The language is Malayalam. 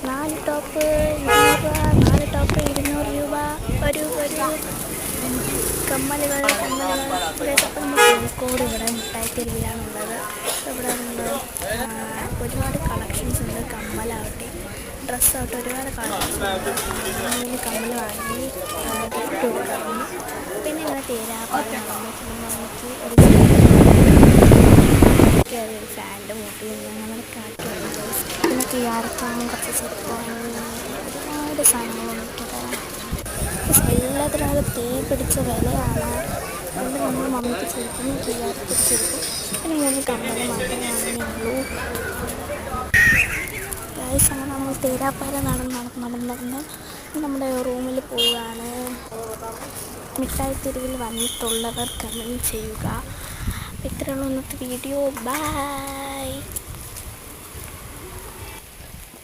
4 ടോപ്പ് 200 രൂപ, 4 ടോപ്പ് 200 രൂപ. വരൂ കമ്മലുകൾ. അപ്പം നമ്മൾ കോഴിക്കോട് ഇവിടെ മുട്ടായിത്തെരുവിലാണുള്ളത്. ഇവിടെ ഒരുപാട് കളക്ഷൻസ് ഉണ്ട്. കമ്മലാവട്ടെ, ഡ്രസ്സാവട്ടെ, ഒരുപാട് കളക്ഷൻസ് ഉണ്ട്. കമ്മൽ വാങ്ങി ഗിഫ്റ്റ് കൊടുക്കുന്നു. പിന്നെ ഇങ്ങനെ തേരാപ്പാറ നമുക്ക് ഒരു ഫാൻ്റെ മൂട്ടിൽ അങ്ങനെ കാറ്റ് വരുന്നത്. പിന്നെ തീയാർക്കാനും കുറച്ച് ചെറുപ്പം ഒരുപാട് സാധനങ്ങളുണ്ട്. എല്ലാത്തിനും തീ പിടിച്ച വിലയാണ്. അതുകൊണ്ട് നമ്മൾ മമ്മിക്ക് ചെറുപ്പം തീയാർക്ക് പിടിച്ചെടുക്കും. പിന്നെ ഇങ്ങനെ കമ്മൽ മാത്രമേ അങ്ങനെയുള്ളൂ. അങ്ങനെ നമ്മൾ തേരാപ്പാറ നടന്ന് നമ്മുടെ റൂമിൽ പോവുകയാണ്. മിഠായിത്തെരുവിൽ വന്നിട്ടുള്ളവർ കമൻറ്റ് ചെയ്യുക. ഇത്രയുള്ള ഇന്നത്തെ വീഡിയോ. ബൈ.